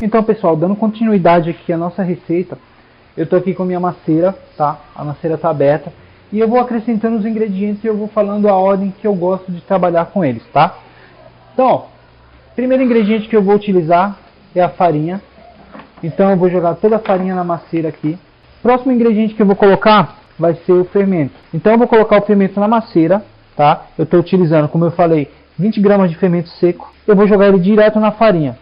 Então, pessoal, dando continuidade aqui à nossa receita, eu estou aqui com a minha maceira, tá? A maceira está aberta. E eu vou acrescentando os ingredientes e eu vou falando a ordem que eu gosto de trabalhar com eles, tá? Então, ó, primeiro ingrediente que eu vou utilizar é a farinha. Então eu vou jogar toda a farinha na maceira aqui. Próximo ingrediente que eu vou colocar vai ser o fermento. Então eu vou colocar o fermento na maceira, tá? Eu estou utilizando, como eu falei, 20 gramas de fermento seco. Eu vou jogar ele direto na farinha.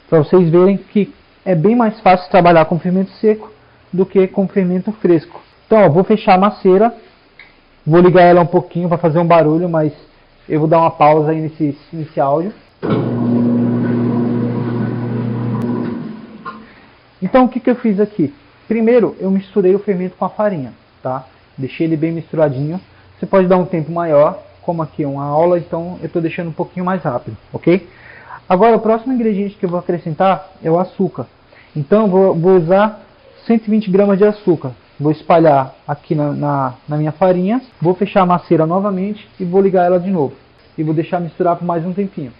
Para vocês verem que é bem mais fácil trabalhar com fermento seco do que com fermento fresco. Então, ó, vou fechar a maceira. Vou ligar ela um pouquinho para fazer um barulho, mas eu vou dar uma pausa aí nesse áudio. Então, o que eu fiz aqui? Primeiro, eu misturei o fermento com a farinha, tá? Deixei ele bem misturadinho. Você pode dar um tempo maior, como aqui é uma aula, então eu estou deixando um pouquinho mais rápido, ok? Agora, o próximo ingrediente que eu vou acrescentar é o açúcar. Então, eu vou usar 120 gramas de açúcar. Vou espalhar aqui na minha farinha. Vou fechar a maceira novamente e vou ligar ela de novo. E vou deixar misturar por mais um tempinho.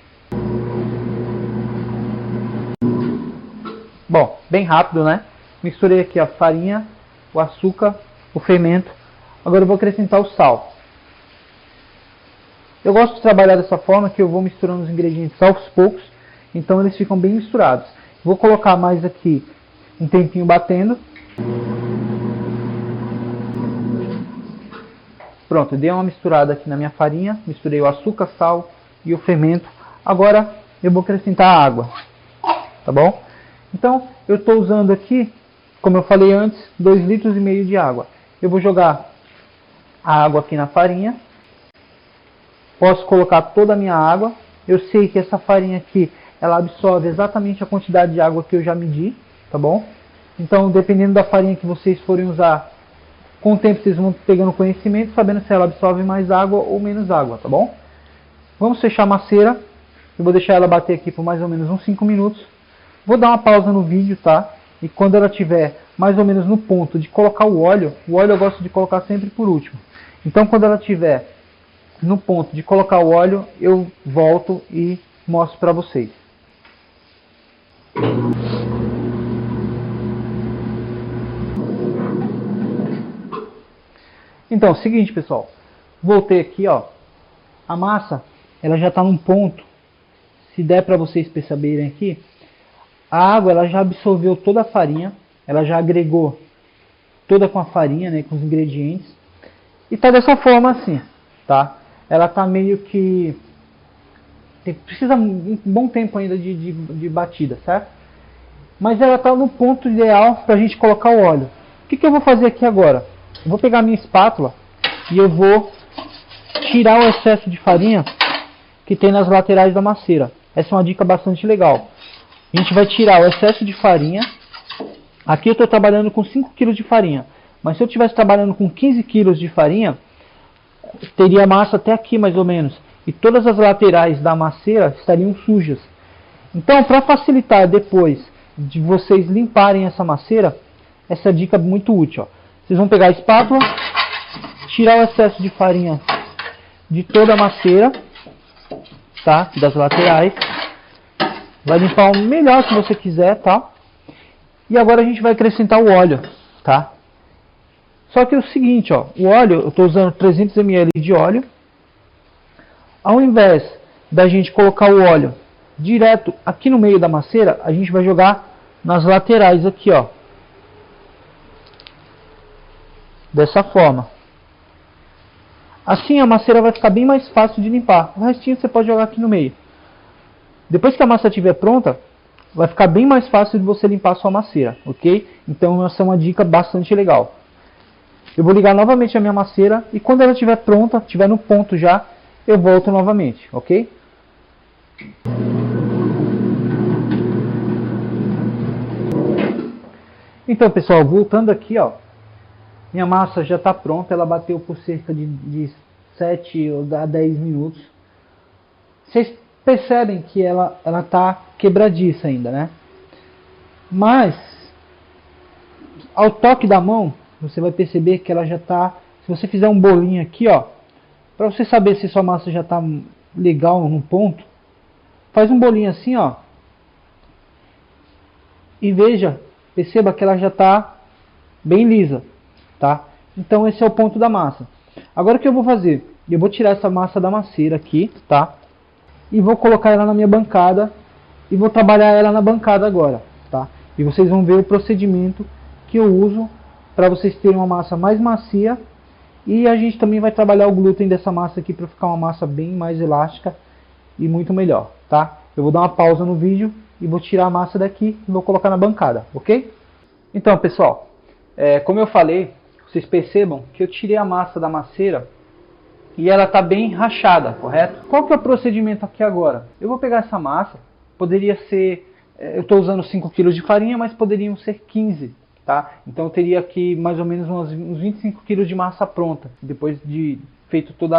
Bom, bem rápido, né? Misturei aqui a farinha, o açúcar, o fermento. Agora eu vou acrescentar o sal. Eu gosto de trabalhar dessa forma, que eu vou misturando os ingredientes aos poucos, então eles ficam bem misturados. Vou colocar mais aqui um tempinho batendo. Pronto, dei uma misturada aqui na minha farinha, misturei o açúcar, sal e o fermento. Agora eu vou acrescentar a água, tá bom? Então eu estou usando aqui, como eu falei antes, 2,5 litros de água. Eu vou jogar a água aqui na farinha. Posso colocar toda a minha água. Eu sei que essa farinha aqui, ela absorve exatamente a quantidade de água que eu já medi, tá bom? Então, dependendo da farinha que vocês forem usar, com o tempo vocês vão pegando conhecimento, sabendo se ela absorve mais água ou menos água, tá bom? Vamos fechar a maceira. Eu vou deixar ela bater aqui por mais ou menos uns 5 minutos. Vou dar uma pausa no vídeo, tá? E quando ela estiver mais ou menos no ponto de colocar o óleo eu gosto de colocar sempre por último. Então, quando ela estiver no ponto de colocar o óleo, eu volto e mostro para vocês. Então, seguinte, pessoal. Voltei aqui, ó. A massa, ela já está num ponto. Se der para vocês perceberem aqui, a água, ela já absorveu toda a farinha. Ela já agregou toda com a farinha, né, com os ingredientes. E tá dessa forma assim, tá? Ela tá meio que... precisa um bom tempo ainda de batida, certo? Mas ela tá no ponto ideal pra gente colocar o óleo. O que eu vou fazer aqui agora? Eu vou pegar a minha espátula e eu vou tirar o excesso de farinha que tem nas laterais da maceira. Essa é uma dica bastante legal. A gente vai tirar o excesso de farinha. Aqui eu estou trabalhando com 5 kg de farinha. Mas se eu estivesse trabalhando com 15 kg de farinha, teria massa até aqui mais ou menos. E todas as laterais da maceira estariam sujas. Então, para facilitar depois de vocês limparem essa maceira, essa dica é muito útil, ó. Vocês vão pegar a espátula, tirar o excesso de farinha de toda a maceira, tá? Das laterais. Vai limpar o melhor que você quiser, tá? E agora a gente vai acrescentar o óleo, tá? Só que é o seguinte, ó, o óleo, eu estou usando 300 ml de óleo. Ao invés da gente colocar o óleo direto aqui no meio da maceira, a gente vai jogar nas laterais aqui, ó. Dessa forma. Assim a maceira vai ficar bem mais fácil de limpar. O restinho você pode jogar aqui no meio. Depois que a massa estiver pronta, vai ficar bem mais fácil de você limpar a sua maceira, ok? Então essa é uma dica bastante legal. Eu vou ligar novamente a minha maceira e quando ela estiver pronta, estiver no ponto já, eu volto novamente, ok? Então, pessoal, voltando aqui, ó, minha massa já está pronta, ela bateu por cerca de 7 a 10 minutos. Vocês percebem que ela está quebradiça ainda, né? Mas, ao toque da mão, você vai perceber que ela já está... Se você fizer um bolinho aqui, ó, para você saber se sua massa já está legal no ponto, faz um bolinho assim, ó, e veja, perceba que ela já está bem lisa, tá? Então esse é o ponto da massa. Agora o que eu vou fazer? Eu vou tirar essa massa da macieira aqui, tá? E vou colocar ela na minha bancada e vou trabalhar ela na bancada agora, tá? E vocês vão ver o procedimento que eu uso para vocês terem uma massa mais macia. E a gente também vai trabalhar o glúten dessa massa aqui para ficar uma massa bem mais elástica e muito melhor, tá? Eu vou dar uma pausa no vídeo e vou tirar a massa daqui e vou colocar na bancada, ok? Então, pessoal, como eu falei, vocês percebam que eu tirei a massa da macieira e ela está bem rachada, correto? Qual que é o procedimento aqui agora? Eu vou pegar essa massa, poderia ser, eu estou usando 5 kg de farinha, mas poderiam ser 15, tá? Então eu teria aqui mais ou menos uns 25 kg de massa pronta, depois de feito todo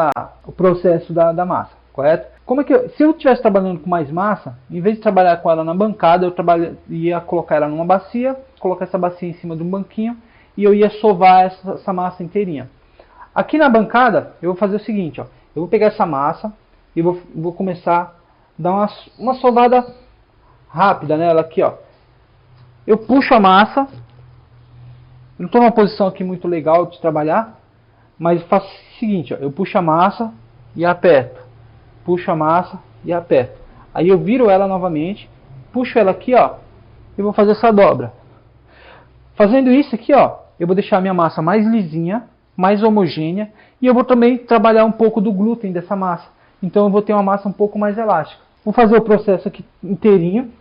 o processo da massa, correto? Como é que se eu estivesse trabalhando com mais massa, em vez de trabalhar com ela na bancada, eu ia colocar ela numa bacia, colocar essa bacia em cima de um banquinho e eu ia sovar essa massa inteirinha. Aqui na bancada, eu vou fazer o seguinte, ó, eu vou pegar essa massa e vou começar a dar uma sovada rápida nela aqui, ó. Eu puxo a massa, não estou numa posição aqui muito legal de trabalhar, mas eu faço o seguinte, ó, eu puxo a massa e aperto, puxo a massa e aperto. Aí eu viro ela novamente, puxo ela aqui, ó, e vou fazer essa dobra. Fazendo isso aqui, ó, eu vou deixar a minha massa mais lisinha, mais homogênea, e eu vou também trabalhar um pouco do glúten dessa massa. Então eu vou ter uma massa um pouco mais elástica. Vou fazer o processo aqui inteirinho.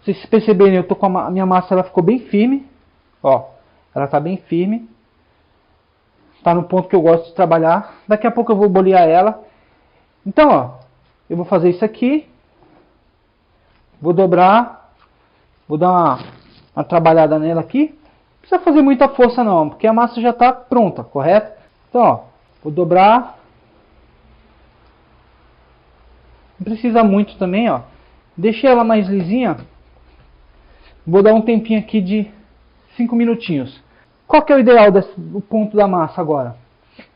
Se vocês perceberem, eu tô com a minha massa, ela ficou bem firme, ó, ela tá bem firme. Tá no ponto que eu gosto de trabalhar. Daqui a pouco eu vou bolear ela. Então, ó, eu vou fazer isso aqui, vou dobrar, vou dar uma trabalhada nela aqui. Não precisa fazer muita força não, porque a massa já está pronta, correto? Então, ó, vou dobrar. Não precisa muito também, ó. Deixei ela mais lisinha. Vou dar um tempinho aqui de 5 minutinhos. Qual que é o ideal do ponto da massa agora?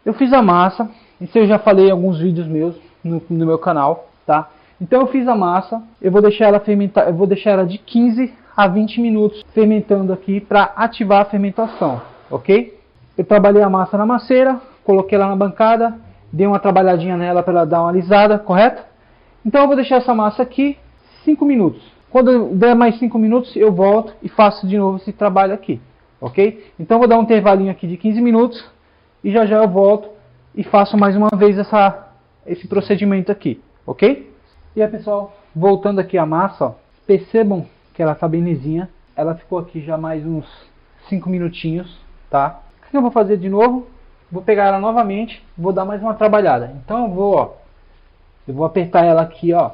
Eu fiz a massa, isso eu já falei em alguns vídeos meus no meu canal, tá? Então eu fiz a massa, eu vou deixar ela fermentar, eu vou deixar ela de 15 a 20 minutos fermentando aqui para ativar a fermentação, ok? Eu trabalhei a massa na macieira, coloquei ela na bancada, dei uma trabalhadinha nela para ela dar uma alisada, correto? Então eu vou deixar essa massa aqui 5 minutos. Quando der mais 5 minutos eu volto e faço de novo esse trabalho aqui, ok? Então eu vou dar um intervalinho aqui de 15 minutos e já eu volto e faço mais uma vez esse procedimento aqui, ok? E aí, pessoal, voltando aqui a massa, ó, percebam que ela está bem lisinha. Ela ficou aqui já mais uns 5 minutinhos, tá? O que eu vou fazer de novo? Vou pegar ela novamente, vou dar mais uma trabalhada. Então eu vou apertar ela aqui, ó.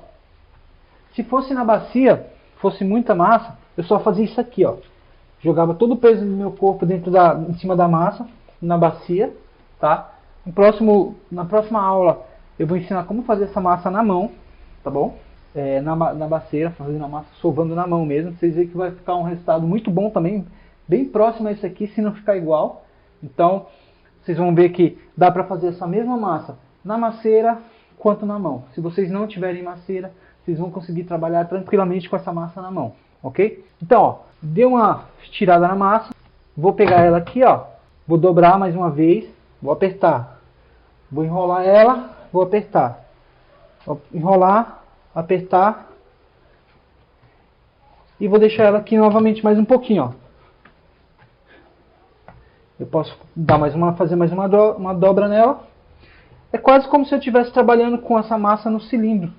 Se fosse na bacia, fosse muita massa, eu só fazia isso aqui, ó. Jogava todo o peso do meu corpo em cima da massa, na bacia, tá? Na próxima aula eu vou ensinar como fazer essa massa na mão, tá bom? Na baceira, fazendo a massa, sovando na mão mesmo. Vocês veem que vai ficar um resultado muito bom também, bem próximo a esse aqui, se não ficar igual. Então, vocês vão ver que dá para fazer essa mesma massa na macieira quanto na mão. Se vocês não tiverem macieira, vocês vão conseguir trabalhar tranquilamente com essa massa na mão, ok? Então, ó, deu uma estirada na massa, vou pegar ela aqui, ó, vou dobrar mais uma vez, vou apertar, vou enrolar ela, vou apertar, vou enrolar, apertar e vou deixar ela aqui novamente mais um pouquinho, ó. Eu posso fazer mais uma dobra nela. É quase como se eu estivesse trabalhando com essa massa no cilindro.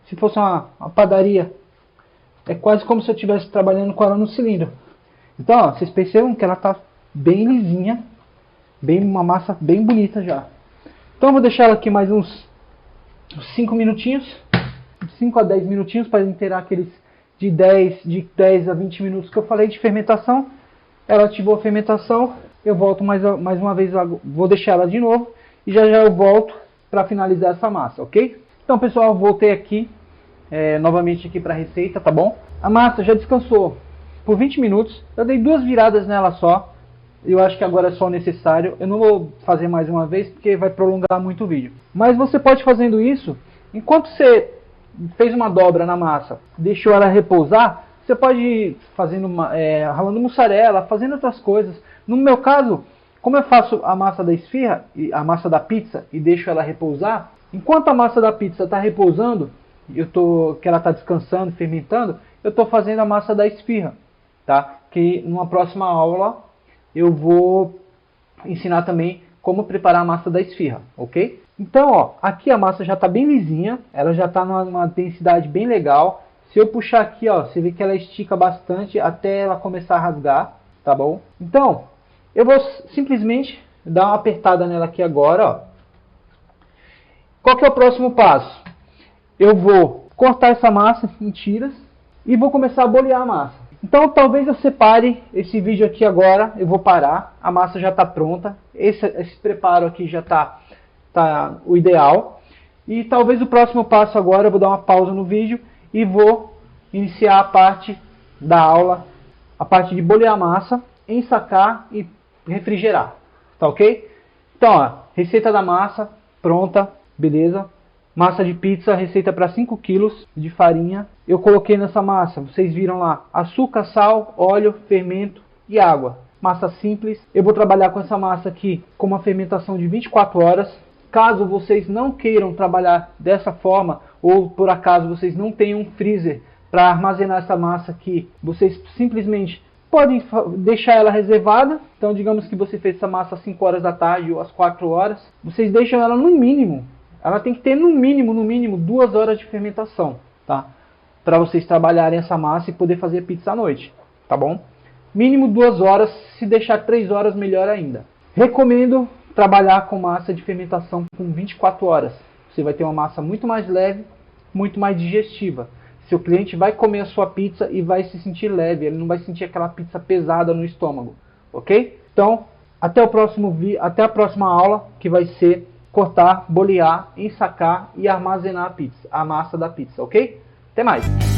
Se fosse uma padaria, é quase como se eu estivesse trabalhando com ela no cilindro. Então, ó, vocês percebam que ela está bem lisinha, uma massa bem bonita já. Então eu vou deixar ela aqui mais uns 5 minutinhos, 5 a 10 minutinhos, para inteirar aqueles de 10 a 20 minutos que eu falei de fermentação. Ela ativou a fermentação, eu volto mais uma vez, vou deixar ela de novo e já eu volto para finalizar essa massa, ok? Então, pessoal, voltei aqui novamente aqui para a receita, tá bom? A massa já descansou por 20 minutos, eu dei 2 viradas nela só. Eu acho que agora é só necessário. Eu não vou fazer mais uma vez porque vai prolongar muito o vídeo. Mas você pode fazendo isso, enquanto você fez uma dobra na massa, deixou ela repousar, Você pode ir fazendo ralando mussarela, fazendo outras coisas. No meu caso, como eu faço a massa da esfirra, e a massa da pizza, e deixo ela repousar, enquanto a massa da pizza está repousando, que ela está descansando, fermentando, eu estou fazendo a massa da esfirra, tá? Que numa próxima aula eu vou ensinar também como preparar a massa da esfirra, ok? Então, ó, aqui a massa já está bem lisinha, ela já está numa densidade bem legal. Se eu puxar aqui, ó, você vê que ela estica bastante até ela começar a rasgar, tá bom? Então, eu vou simplesmente dar uma apertada nela aqui agora, ó. Qual que é o próximo passo? Eu vou cortar essa massa em tiras e vou começar a bolear a massa. Então, talvez eu separe esse vídeo aqui agora, eu vou parar, a massa já está pronta, esse preparo aqui já tá o ideal. E talvez o próximo passo agora eu vou dar uma pausa no vídeo e vou iniciar a parte da aula, a parte de bolear a massa, ensacar e refrigerar, tá ok? Então, ó, receita da massa pronta, beleza? Massa de pizza, receita para 5 kg de farinha. Eu coloquei nessa massa, vocês viram lá, açúcar, sal, óleo, fermento e água. Massa simples. Eu vou trabalhar com essa massa aqui com uma fermentação de 24 horas. Caso vocês não queiram trabalhar dessa forma, ou por acaso vocês não tenham um freezer para armazenar essa massa aqui, vocês simplesmente podem deixar ela reservada. Então, digamos que você fez essa massa às 5 horas da tarde ou às 4 horas. Vocês deixam ela no mínimo. Ela tem que ter no mínimo 2 horas de fermentação, tá? Para vocês trabalharem essa massa e poder fazer pizza à noite, tá bom? Mínimo 2 horas, se deixar 3 horas melhor ainda. Recomendo trabalhar com massa de fermentação com 24 horas. Você vai ter uma massa muito mais leve, muito mais digestiva. Seu cliente vai comer a sua pizza e vai se sentir leve, ele não vai sentir aquela pizza pesada no estômago, ok? Então, até a próxima aula, que vai ser cortar, bolear, ensacar e armazenar a massa da pizza, ok? Até mais!